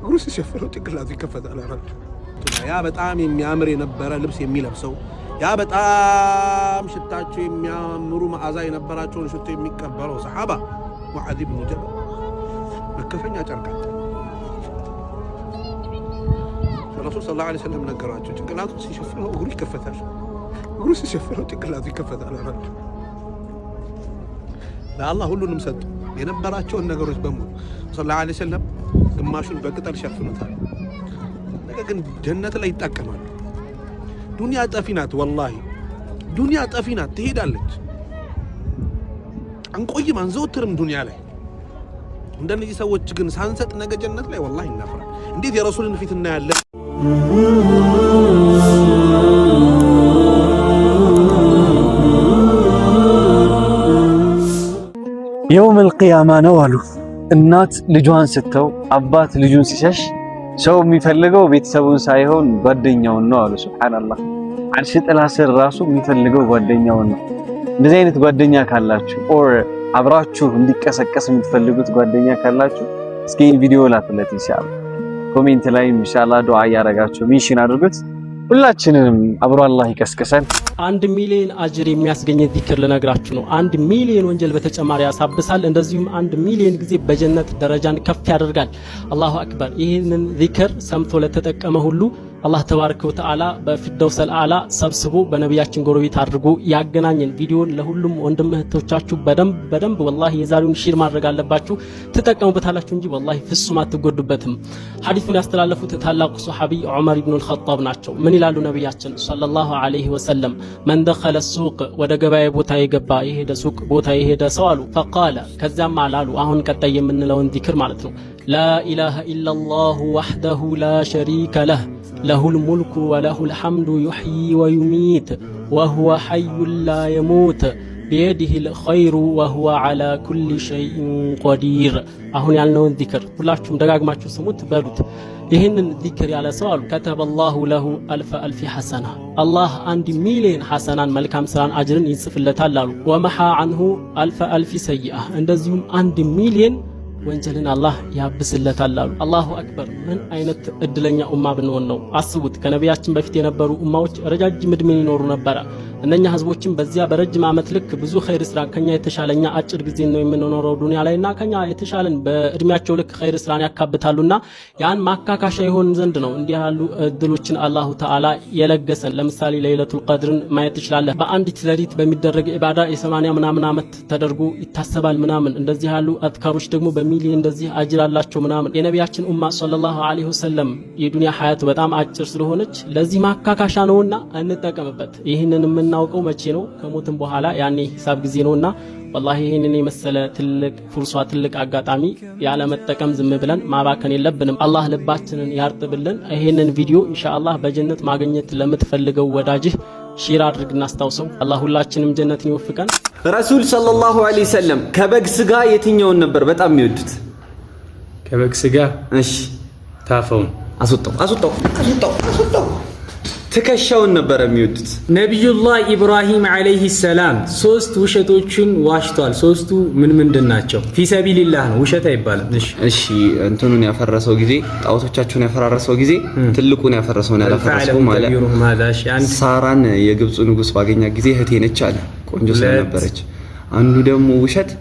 እግሩ ሲሸፍነው ጭንቅላቱ ይከፈታል አላችሁ። ያ በጣም የሚያምር የነበረ ልብስ የሚለብሰው ያ በጣም ሽታቸው የሚያምሩ መዓዛ የነበራቸውን ሽቶ የሚቀበለው ሰሃባ ሙዓዝ ኢብኑ ጀበል መከፈኛ ጨርቃት ረሱል ሰለላሁ ዐለይሂ ወሰለም ነገሯቸው። ጭንቅላቱ ሲሸፍነው እግሩ ይከፈታል፣ እግሩ ሲሸፍነው ጭንቅላቱ ይከፈታል አላችሁ። ለአላህ ሁሉንም ሰጡ የነበራቸውን ነገሮች በሙሉ ሰለላሁ ዐለይሂ ወሰለም ግማሹን በቅጠል ሸፍኑታል። ነገር ግን ጀነት ላይ ይጣቀማሉ። ዱንያ ጠፊ ናት፣ ወላሂ ዱንያ ጠፊ ናት፣ ትሄዳለች። አንቆይም አንዘወትርም ዱንያ ላይ። እንደነዚህ ሰዎች ግን ሳንሰጥ ነገ ጀነት ላይ ወላሂ እናፍራለን። እንዴት የረሱልን ፊት እናያለን? የውመል ቂያማ ነው አሉ። እናት ልጇን ስተው አባት ልጁን ሲሸሽ ሰው የሚፈልገው ቤተሰቡን ሳይሆን ጓደኛውን ነው አሉ። ሱብሃንአላህ አንሺ ጥላ ስር ራሱ የሚፈልገው ጓደኛውን ነው። እንደዚህ አይነት ጓደኛ ካላችሁ ኦር አብራችሁ እንዲቀሰቀስ የምትፈልጉት ጓደኛ ካላችሁ እስኪ ቪዲዮ ላክለት ኢንሻአላህ። ኮሜንት ላይ ኢንሻአላህ ዱዓ ያረጋችሁ ሚሽን አድርጉት። ሁላችንንም አብሮ አላህ ይቀስቀሰን። 1 ሚሊዮን አጅር የሚያስገኝ ዚክር ልነግራችሁ ነው። 1 ሚሊዮን ወንጀል በተጨማሪ ያሳብሳል። እንደዚሁም 1 ሚሊዮን ጊዜ በጀነት ደረጃን ከፍ ያደርጋል። አላሁ አክበር። ይህንን ዚክር ሰምቶ ለተጠቀመ ሁሉ አላህ ተባረከ ወተዓላ በፊርደውሰል አዕላ ሰብስቦ በነቢያችን ጎረቤት አድርጎ ያገናኘን። ቪዲዮን ለሁሉም ወንድም እህቶቻችሁ በደንብ ወላሂ የዛሬውን ሼር ማድረግ አለባችሁ። ትጠቀሙበታላችሁ እንጂ ወላሂ ፍጹም አትጎዱበትም። ሐዲሱን ያስተላለፉት ታላቁ ሱሐቢ ዑመር ኢብኑ አልኸጣብ ናቸው። ምን ይላሉ ነቢያችን ሰለላሁ ዐለይሂ ወሰለም? መን ደኸለ ሱቅ፣ ወደ ገበያ ቦታ የገባ የሄደ ሱቅ ቦታ የሄደ ሰው አሉ። ፈቃለ ከዚያም አላሉ አሁን ቀጣይ የምንለውን ዚክር ማለት ነው። ላ ኢላሃ ኢለላሁ ወህደሁ ላ ሸሪከ ለህ ለሁል ሙልኩ ወለሁል ሐምዱ ዩሕዪ ወዩሚት ወሁወ ሐዩን ላ የሙት ቢየዲሂል ኸይሩ ወሁወ ዐላ ኩሊ ሸይኢን ቀዲር። አሁን ያልነውን ዚክር ሁላችሁም ደጋግማችሁ ስሙት በሉት። ይህንን ዚክር ያለ ሰው አሉ ከተበላሁ ለሁ አልፈ ሐሰና፣ አላህ 1 ሚሊዮን ሐሰናን መልካም ስራን አጅርን ይጽፍለታል አሉ። ወመሓ ዐንሁ አልፈ ሰይአ፣ እንደዚሁም 1 ሚሊዮን ወንጀልን አላህ ያብስለታል አሉ። አላሁ አክበር። ምን አይነት እድለኛ ኡማ ብንሆን ነው? አስቡት። ከነቢያችን በፊት የነበሩ ኡማዎች ረጃጅም እድሜን ይኖሩ ነበረ። እነኛ ህዝቦችን በዚያ በረጅም ዓመት ልክ ብዙ ኸይር ስራ ከኛ የተሻለኛ አጭር ጊዜ ነው የምንኖረው ዱንያ ላይና ከኛ የተሻለን በእድሜያቸው ልክ ኸይር ስራን ያካብታሉና ያን ማካካሻ ይሆን ዘንድ ነው እንዲህ ያሉ እድሎችን አላሁ ተዓላ የለገሰን። ለምሳሌ ለይለቱል ቀድርን ማየት ትችላለህ። በአንዲት ሌሊት በሚደረግ ኢባዳ የ80 ምናምን ዓመት ተደርጎ ይታሰባል ምናምን። እንደዚህ ያሉ አዝካሮች ደግሞ በሚሊዮን እንደዚህ አጅር አላቸው ምናምን። የነቢያችን ኡማ ሰለላሁ ዐለይሂ ወሰለም የዱንያ ሐያት በጣም አጭር ስለሆነች ለዚህ ማካካሻ ነውና እንጠቀምበት። ይህንን እናውቀው መቼ ነው? ከሞትም በኋላ ያኔ ሂሳብ ጊዜ ነውና ወላሂ ይሄንን የመሰለ ትልቅ ፍርሷ ትልቅ አጋጣሚ ያለ መጠቀም ዝም ብለን ማባከን የለብንም። አላህ ልባችንን ያርጥብልን። ይሄንን ቪዲዮ ኢንሻአላህ በጀነት ማግኘት ለምትፈልገው ወዳጅህ ሼር አድርግና አስታውሰው። አላህ ሁላችንም ጀነትን ይወፍቀን። ረሱል ሰለላሁ ዐለይሂ ወሰለም ከበግ ስጋ የትኛውን ነበር በጣም የሚወዱት? ከበግ ስጋ እሺ፣ ታፈውን አስወጣው ትከሻውን ነበር የሚወዱት። ነብዩላህ ኢብራሂም አለይሂ ሰላም 3 ውሸቶችን ዋሽቷል። 3ቱ ምንድን ናቸው? ፊሰቢልላህ ነው፣ ውሸት አይባልም። እሺ እንትኑን ያፈረሰው ጊዜ ጣዖቶቻቸውን ያፈራረሰው ጊዜ ትልቁን ያፈረሰውን ያላፈረሰው ማለት ሳራን የግብፁ ንጉስ ባገኛ ጊዜ እህቴ ነች አለ፣ ቆንጆ ስለነበረች። አንዱ ደግሞ ውሸት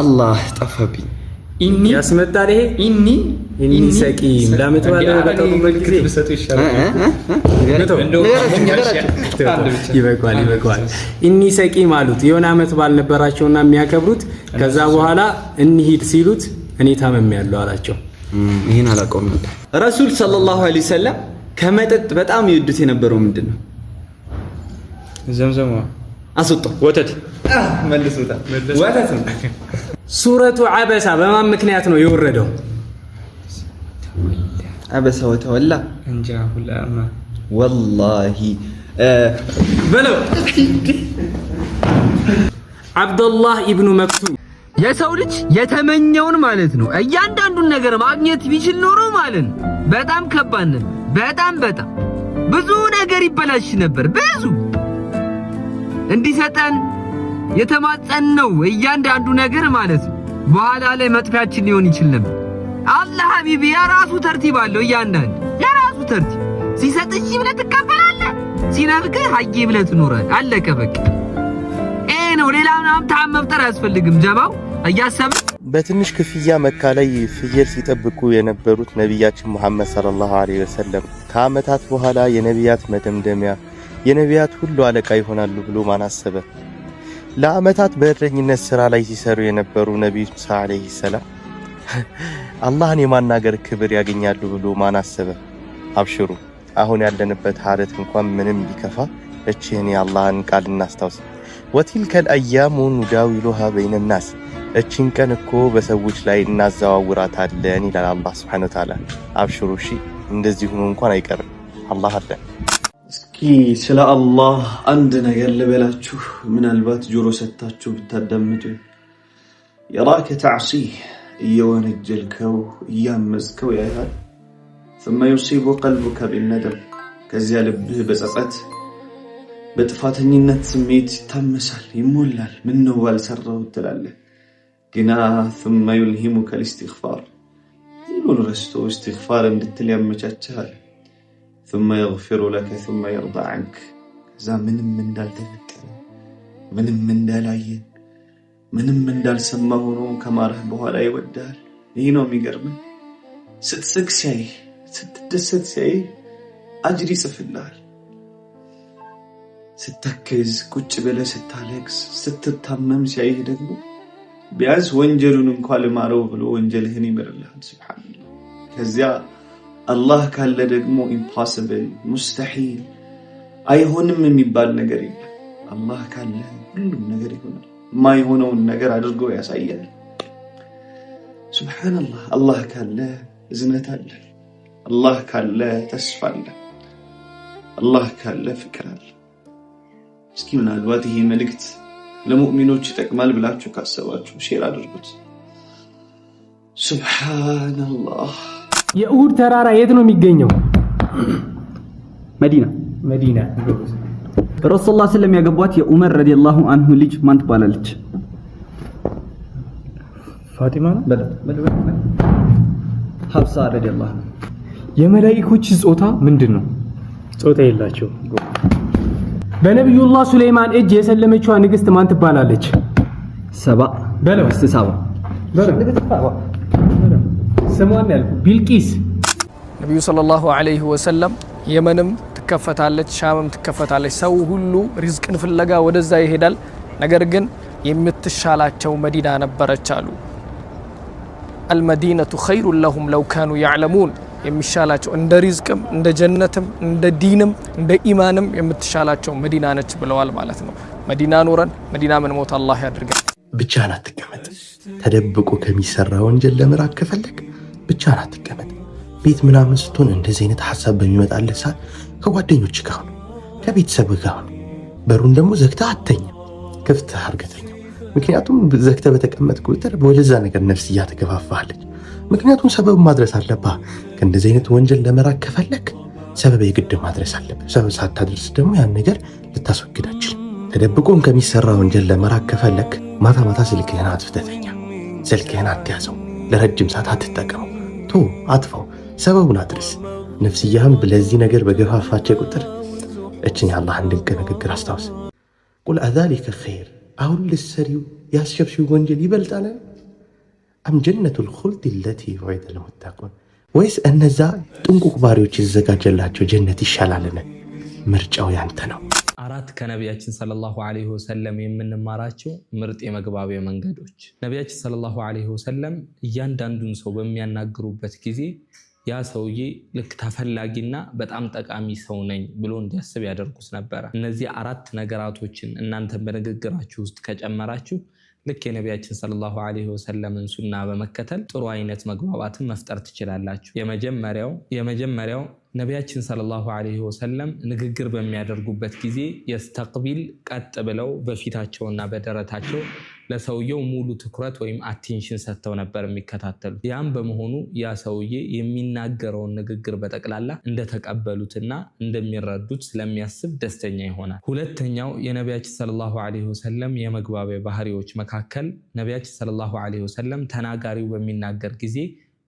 አላህ ጠፋብኝ ኢኒ ያስመጣል። ይሄ ኢኒ ሰቂም ላመት ባለ በተቆመጥ ጊዜ በሰጡ ይሻላል። ይበቃል። ኢኒ ሰቂም አሉት። የሆነ አመት ባልነበራቸውና የሚያከብሩት ከዛ በኋላ እንሂድ ሲሉት እኔ ታመሚያለሁ አላቸው። ይሄን አላውቀውም ነበር። ረሱል ሰለላሁ ዐለይሂ ወሰለም ከመጠጥ በጣም ይወዱት የነበረው ምንድነው? ዘምዘም አስወጣው። ወተት መልሱታ። ወተት ነው። ሱረቱ አበሳ በማን ምክንያት ነው የወረደው? አበሳ ወተወላ እንጃ ሁላማ ወላሂ በለው። አብዱላህ ኢብኑ መክቱም የሰው ልጅ የተመኘውን ማለት ነው እያንዳንዱን ነገር ማግኘት ቢችል ኖሮ ማለት ነው በጣም ከባድ ነው። በጣም ብዙ ነገር ይበላሽ ነበር። ብዙ እንዲሰጠን የተማጸነው እያንዳንዱ ነገር ማለት ነው በኋላ ላይ መጥፊያችን ሊሆን ይችል ነበር። አላህ ሀቢቢ የራሱ ተርቲብ አለው እያንዳንዱ የራሱ ተርቲብ ሲሰጥሽ ብለህ ትቀበላለህ ሲነፍቅህ ሀዬ ብለህ ትኖራለህ አለቀ በቃ ነው ሌላ ምናምን ታም መፍጠር አያስፈልግም ጀማው እያሰበ በትንሽ ክፍያ መካ ላይ ፍየል ሲጠብቁ የነበሩት ነብያችን መሐመድ ሰለላሁ ዐለይሂ ወሰለም ከዓመታት በኋላ የነቢያት መደምደሚያ የነቢያት ሁሉ አለቃ ይሆናሉ ብሎ ማን አሰበ? ለዓመታት በእረኝነት ሥራ ላይ ሲሰሩ የነበሩ ነብዩ ሙሳ ዐለይሂ ሰላም አላህን የማናገር ክብር ያገኛሉ ብሎ ማን አሰበ? አብሽሩ አሁን ያለንበት ሐረት እንኳን ምንም ቢከፋ እቺን የአላህን ቃል እናስታውስ። ወቲልከል አያሙ ኑዳዊሉሃ በይነ ናስ እቺን ቀን እኮ በሰዎች ላይ እናዘዋውራታለን ይላል አላህ ሱብሓነሁ ወተዓላ። አብሽሩ እሺ እንደዚህ ሆኖ እንኳን አይቀርም አላህ አለ። እስኪ ስለ አላህ አንድ ነገር ልበላችሁ፣ ምናልባት ጆሮ ሰጥታችሁ ብታዳምጡ። የራከ ተዕሲህ እየወነጀልከው እያመዝከው ያያል። ثم يصيب قلبك بالندم ከዚያ ልብህ በጸጸት በጥፋተኝነት ስሜት ይታመሳል ይሞላል። ምን ነው ባልሰራው ትላለህ። ግና ثم يلهمك الاستغفار ሁሉን ረስቶ استغفار እንድትል ያመቻችሃል። ثم يغفر لك ثم يرضى عنك ከዛ ምንም እንዳልተፈጠረ ምንም እንዳላየ ምንም እንዳልሰማ ሆኖ ከማረህ በኋላ ይወዳል። ይህ ነው የሚገርመው። ስትስቅ ሲያይ ስትደሰት ሲያይ አጅር ይጽፍልሃል። ስትተክዝ ቁጭ ብለህ ስታለቅስ ስትታመም ሲያይህ ደግሞ ቢያንስ ወንጀሉን እንኳን ልማረው ብሎ ወንጀልህን ይምርልሃል። ሱብሃንአላህ። ከዚያ አላህ ካለ ደግሞ ኢምፖሲብል ሙስተሒል አይሆንም የሚባል ነገር የለም። አላህ ካለ ሁሉም ነገር ይሆናል። የማይሆነውን ነገር አድርጎ ያሳያል። ሱብሃንአላህ። አላህ ካለ እዝነት አለ። አላህ ካለ ተስፋ አለ። አላህ ካለ ፍቅር አለ። እስኪ ምናልባት ይሄ መልእክት ለሙእሚኖች ይጠቅማል ብላችሁ ካሰባችሁ ሼር አድርጉት። ሱብሃንአላህ። የኡሁድ ተራራ የት ነው የሚገኘው? መዲና። ረሱል ሰለላሁ ዐለይሂ ወሰለም ያገቧት የዑመር ረዲየላሁ አንሁ ልጅ ማን ትባላለች? ፋጢማ ነው። ሐፍሳ ረዲየላሁ አንሁ። የመላእክቶች ጾታ ምንድነው? ጾታ የላቸው። በነብዩላህ ሱለይማን እጅ የሰለመችዋ ንግስት ማን ትባላለች? ሰባ በለው። ሰባ ስሟን ያልኩ ቢልቂስ። ነብዩ ሰለላሁ ዐለይሂ ወሰለም የመንም ትከፈታለች፣ ሻምም ትከፈታለች። ሰው ሁሉ ሪዝቅን ፍለጋ ወደዛ ይሄዳል። ነገር ግን የምትሻላቸው መዲና ነበረች አሉ። አልመዲነቱ ኸይሩን ለሁም ለው ካኑ ያዕለሙን። የሚሻላቸው እንደ ሪዝቅም እንደ ጀነትም እንደ ዲንም እንደ ኢማንም የምትሻላቸው መዲና ነች ብለዋል ማለት ነው። መዲና ኖረን መዲና ምን ሞት አላህ ያድርገን። ብቻህን አትቀመጥ። ተደብቆ ከሚሰራ ወንጀል ለመራቅ ከፈለክ ብቻህን አትቀመጥ። ቤት ምናምን ስትሆን እንደዚህ አይነት ሐሳብ በሚመጣልህ ሰዓት ከጓደኞች ጋር ሁን፣ ከቤተሰብ ጋር ሁን። በሩን ደግሞ ዘግተህ አትተኛ፣ ክፍትህ አድርገህ። ምክንያቱም ዘግተህ በተቀመጥ ቁጥር ወደዛ ነገር ነፍስያ ትገፋፋለች። ምክንያቱም ሰበብ ማድረስ አለብህ። ከእንደዚህ አይነት ወንጀል ለመራቅ ከፈለክ ሰበብ የግድ ማድረስ አለብህ። ሰበብ ሳታደርስ ደግሞ ያን ነገር ልታስወግድ አትችልም። ተደብቆም ከሚሰራ ወንጀል ለመራቅ ከፈለክ ማታ ማታ ስልክህን አጥፍተህ ተኛ። ስልክህን አትያዘው፣ ለረጅም ሰዓት አትጠቀመው፣ አጥፋው። ሰበቡን አድርስ። ነፍስያህም ለዚህ ነገር በገፋፋች ቁጥር እችን የአላህን ድንቅ ንግግር አስታውስ። ቁል አዛሊከ ኸይር፣ አሁን ልትሰሪው ያስሸብሽው ወንጀል ይበልጣል አም ጀነቱል ኹልድ ለቲ ወዒደ ልሙተቁን፣ ወይስ እነዛ ጥንቁቅ ባሪዎች የተዘጋጀላቸው ጀነት ይሻላልን? ምርጫው ያንተ ነው። አራት ከነቢያችን ሰለላሁ ዐለይሂ ወሰለም የምንማራቸው ምርጥ የመግባቢያ መንገዶች። ነቢያችን ሰለላሁ ዐለይሂ ወሰለም እያንዳንዱን ሰው በሚያናግሩበት ጊዜ ያ ሰውዬ ልክ ተፈላጊና በጣም ጠቃሚ ሰው ነኝ ብሎ እንዲያስብ ያደርጉት ነበረ። እነዚህ አራት ነገራቶችን እናንተን በንግግራችሁ ውስጥ ከጨመራችሁ ልክ የነቢያችን ሰለላሁ ዐለይሂ ወሰለምን ሱና በመከተል ጥሩ አይነት መግባባትን መፍጠር ትችላላችሁ። የመጀመሪያው ነቢያችን ሰለላሁ ዐለይሂ ወሰለም ንግግር በሚያደርጉበት ጊዜ የስተቅቢል ቀጥ ብለው በፊታቸውና በደረታቸው ለሰውየው ሙሉ ትኩረት ወይም አቴንሽን ሰጥተው ነበር የሚከታተሉት። ያም በመሆኑ ያ ሰውዬ የሚናገረውን ንግግር በጠቅላላ እንደተቀበሉትና እንደሚረዱት ስለሚያስብ ደስተኛ ይሆናል። ሁለተኛው የነቢያችን ሰለላሁ ዐለይሂ ወሰለም የመግባቢያ ባህሪዎች መካከል ነቢያችን ሰለላሁ ዐለይሂ ወሰለም ተናጋሪው በሚናገር ጊዜ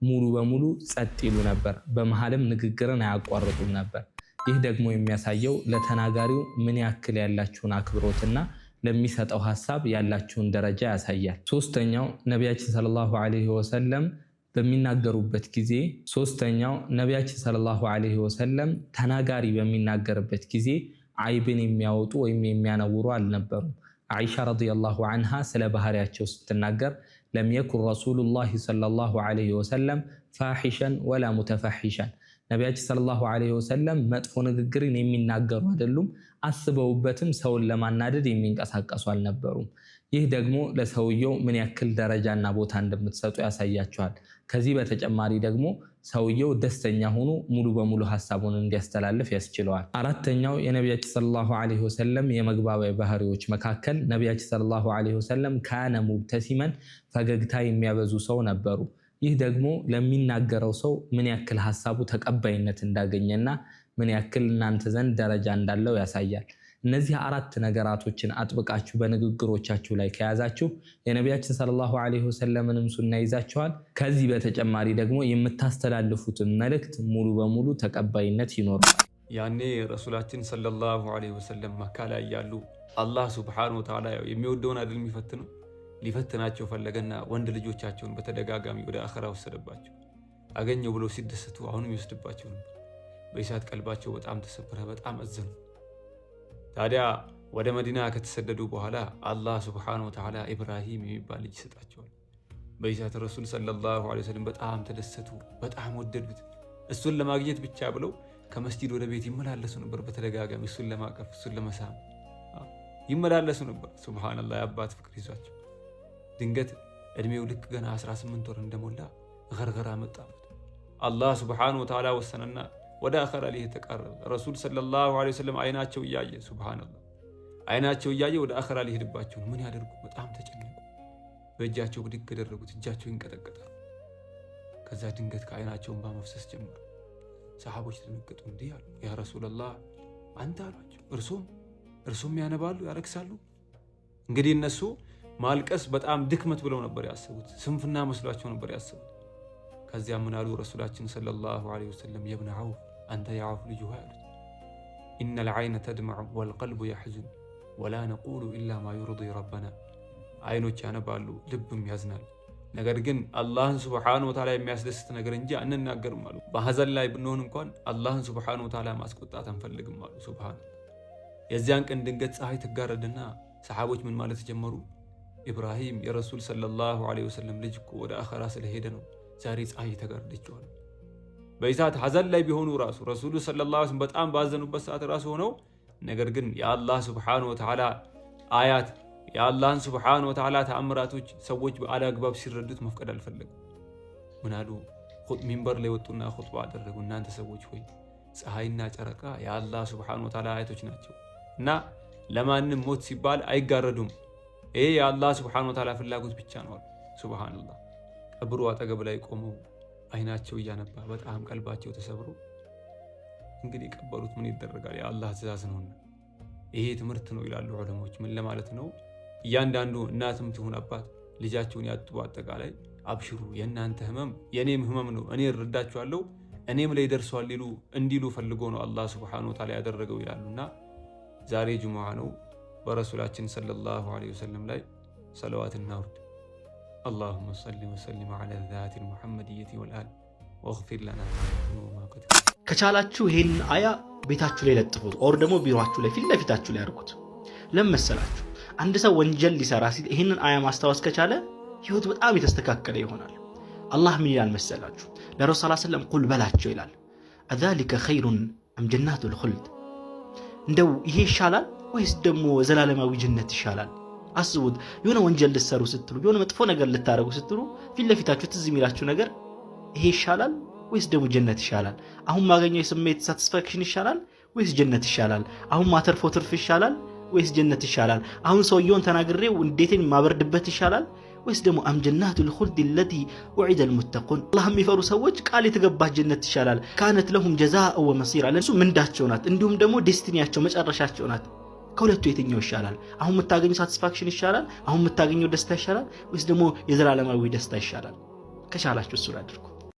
ሙሉ በሙሉ ጸጥ ይሉ ነበር። በመሃልም ንግግርን አያቋርጡም ነበር። ይህ ደግሞ የሚያሳየው ለተናጋሪው ምን ያክል ያላችሁን አክብሮትና ለሚሰጠው ሐሳብ ያላችሁን ደረጃ ያሳያል። ሶስተኛው ነቢያችን ሰለላሁ ዐለይሂ ወሰለም በሚናገሩበት ጊዜ ተናጋሪ በሚናገርበት ጊዜ አይብን የሚያወጡ ወይም የሚያነውሩ አልነበሩም። አይሻ ረዲየላሁ ዐንሃ ስለ ባህሪያቸው ስትናገር ለም የኩን ረሱሉላሂ ሰለላሁ ዐለይሂ ወሰለም ፋሒሸን ወላ ሙተፋሒሸን፣ ነቢያችን ሰለላሁ ዐለይሂ ወሰለም መጥፎ ንግግርን የሚናገሩ አይደሉም፣ አስበውበትም ሰውን ለማናደድ የሚንቀሳቀሱ አልነበሩም። ይህ ደግሞ ለሰውየው ምን ያክል ደረጃና ቦታ እንደምትሰጡ ያሳያችኋል። ከዚህ በተጨማሪ ደግሞ ሰውየው ደስተኛ ሆኖ ሙሉ በሙሉ ሐሳቡን እንዲያስተላልፍ ያስችለዋል። አራተኛው የነቢያችን ሰለላሁ ዐለይሂ ወሰለም የመግባቢያ ባህሪዎች መካከል ነቢያችን ሰለላሁ ዐለይሂ ወሰለም ካነ ሙብተሲመን፣ ፈገግታ የሚያበዙ ሰው ነበሩ። ይህ ደግሞ ለሚናገረው ሰው ምን ያክል ሐሳቡ ተቀባይነት እንዳገኘና ምን ያክል እናንተ ዘንድ ደረጃ እንዳለው ያሳያል። እነዚህ አራት ነገራቶችን አጥብቃችሁ በንግግሮቻችሁ ላይ ከያዛችሁ የነቢያችን ሰለላሁ ዐለይሂ ወሰለምንም ሱና ይዛችኋል። ከዚህ በተጨማሪ ደግሞ የምታስተላልፉትን መልእክት ሙሉ በሙሉ ተቀባይነት ይኖራል። ያኔ ረሱላችን ሰለላሁ ዐለይሂ ወሰለም መካ ላይ ያሉ አላህ ሱብሓነሁ ወተዓላ የሚወደውን አይደል የሚፈትነው፣ ሊፈትናቸው ፈለገና ወንድ ልጆቻቸውን በተደጋጋሚ ወደ አኸራ ወሰደባቸው። አገኘው ብለው ሲደሰቱ አሁንም ይወስድባቸው ነበር። በእሳት ቀልባቸው በጣም ተሰበረ፣ በጣም አዘኑ። ታዲያ ወደ መዲና ከተሰደዱ በኋላ አላህ ሱብሓነሁ ወተዓላ ኢብራሂም የሚባል ልጅ ይሰጣቸዋል። በእሳት ረሱል ሰለላሁ ዐለይሂ ወሰለም በጣም ተደሰቱ፣ በጣም ወደዱት። እሱን ለማግኘት ብቻ ብለው ከመስጂድ ወደ ቤት ይመላለሱ ነበር። በተደጋጋሚ እሱን ለማቀፍ እሱን ለመሳም ይመላለሱ ነበር። ሱብሃንአላህ የአባት ፍቅር ይዟቸው። ድንገት እድሜው ልክ ገና 18 ወር እንደሞላ ገርገራ መጣበት። አላህ ሱብሓነሁ ወተዓላ ወሰነና ወደ አኸራ ላይ ተቃረበ። ረሱል ሰለላሁ ዐለይሂ ወሰለም አይናቸው እያየ ሱብሃንአላህ አይናቸው እያየ ወደ አኸራ ላይ ሄድባቸው። ምን ያደርጉ? በጣም ተጨነቁ። በእጃቸው ብድግ ያደረጉት እጃቸው ይንቀጠቀጣል። ከዛ ድንገት ከአይናቸው እንባ መፍሰስ ጀመረ። ሰሃቦች ተነገጡ። እንዲህ አሉ፣ ያ ረሱላህ አንተ አሏቸው። እርሶም ያነባሉ ያለቅሳሉ? እንግዲህ እነሱ ማልቀስ በጣም ድክመት ብለው ነበር ያሰቡት፣ ስንፍና መስሏቸው ነበር ያሰቡት። ከዚያ ምን አሉ ረሱላችን ሰለላሁ ዐለይሂ ወሰለም፣ የብነ ዐውፍ አንተ የዐውፍ ልጅ ሆይ አሉት፣ ኢነል ዐይነ ተድመዑ ወልቀልቡ የሕዙን ወላ ነቁሉ ኢላ ማ ዩርዲ ረበና። አይኖች ያነባሉ ልብም ያዝናል፣ ነገር ግን አላህን ሱብሓነሁ ወተዓላ የሚያስደስት ነገር እንጂ አንናገርም አሉ። በሐዘን ላይ ብንሆን እንኳን አላህን ሱብሓነሁ ወተዓላ ማስቆጣት አንፈልግም አሉ። ሱብሓነላህ። የዚያን ቀን ድንገት ፀሐይ ትጋረድና ሰሓቦች ምን ማለት ጀመሩ? ኢብራሂም የረሱል ሰለላሁ ዐለይሂ ወሰለም ልጅ እኮ ወደ አኸራ ስለሄደ ነው ዛሬ ፀሐይ ተጋርደችዋል። በኢሳት ሐዘን ላይ ቢሆኑ ራሱ ረሱሉ ሰለላሁ ዐለይሂ ወሰለም በጣም ባዘኑበት ሰዓት ራሱ ሆነው ነገር ግን የአላህ ሱብሓነሁ ወተዓላ አያት የአላህን ሱብሓነሁ ወተዓላ ተአምራቶች ሰዎች በአላግባብ ሲረዱት መፍቀድ አልፈለጉም። ምን አሉ? ሚንበር ላይ ወጡና ኹጥባ አደረጉ። እናንተ ሰዎች ሆይ ፀሐይና ጨረቃ የአላህ ሱብሓነሁ ወተዓላ አያቶች ናቸው እና ለማንም ሞት ሲባል አይጋረዱም። ይሄ የአላህ ሱብሓነሁ ወተዓላ ፍላጎት ብቻ ነው። ሱብሃንአላህ። ቀብሩ አጠገብ ላይ ቆመው አይናቸው እያነባ በጣም ቀልባቸው ተሰብሮ እንግዲህ ቀበሩት። ምን ይደረጋል? የአላህ ትእዛዝ ነውና ይሄ ትምህርት ነው ይላሉ ዑለሞች። ምን ለማለት ነው? እያንዳንዱ እናትም ትሁን አባት ልጃቸውን ያጡ አጠቃላይ አብሽሩ፣ የእናንተ ህመም የኔም ህመም ነው፣ እኔ እረዳችኋለሁ፣ እኔም ላይ ደርሷል እንዲሉ ፈልጎ ነው አላህ ሱብሓነሁ ወተዓላ ያደረገው ይላሉና ዛሬ ጁሙዓ ነው። በረሱላችን ሰለላሁ ዐለይሂ ወሰለም ላይ ሰለዋት እናውርድ። اللهم صل وسلم على الذات المحمدية والآل واغفر لنا ما قد ከቻላችሁ ይሄን አያ ቤታችሁ ላይ ለጥፉት ኦር ደግሞ ቢሮአችሁ ላይ ፊት ለፊታችሁ ላይ አድርጉት። ለምሳላችሁ አንድ ሰው ወንጀል ሊሰራ ሲል ይሄንን አያ ማስታወስ ከቻለ ህይወት በጣም የተስተካከለ ይሆናል። አላህ ምን ይላል መሰላችሁ? ለረሱል ሰለላሁ ዐለይሂ ወሰለም ቁል በላቸው ይላል አዛሊከ ኸይሩን አም ጀናቱል ኹልድ፣ እንደው ይሄ ይሻላል ወይስ ደግሞ ዘላለማዊ ጀነት ይሻላል? አስቡት። የሆነ ወንጀል ልትሰሩ ስትሉ የሆነ መጥፎ ነገር ልታረጉ ስትሉ ፊት ለፊታችሁ ትዝ የሚላችሁ ነገር ይሄ ይሻላል ወይስ ደግሞ ጀነት ይሻላል? አሁን ማገኘው የስሜት ሳቲስፋክሽን ይሻላል ወይስ ጀነት ይሻላል? አሁን ማተርፎ ትርፍ ይሻላል ወይስ ጀነት ይሻላል? አሁን ሰውየውን ተናግሬው እንዴቴን ማበርድበት ይሻላል ወይስ ደግሞ አም ጀናቱል ኹልድ التي وعد المتقون፣ አላህ የሚፈሩ ሰዎች ቃል የተገባች ጀነት ይሻላል። ካነት ለሁም ጀዛአ ወመሲራ፣ ለሱ ምንዳቸው ናት፣ እንዲሁም ደግሞ ዴስቲኒያቸው መጨረሻቸው ናት። ከሁለቱ የትኛው ይሻላል? አሁን የምታገኘው ሳቲስፋክሽን ይሻላል? አሁን የምታገኘው ደስታ ይሻላል ወይስ ደግሞ የዘላለማዊ ደስታ ይሻላል? ከቻላችሁ እሱን አድርጉ።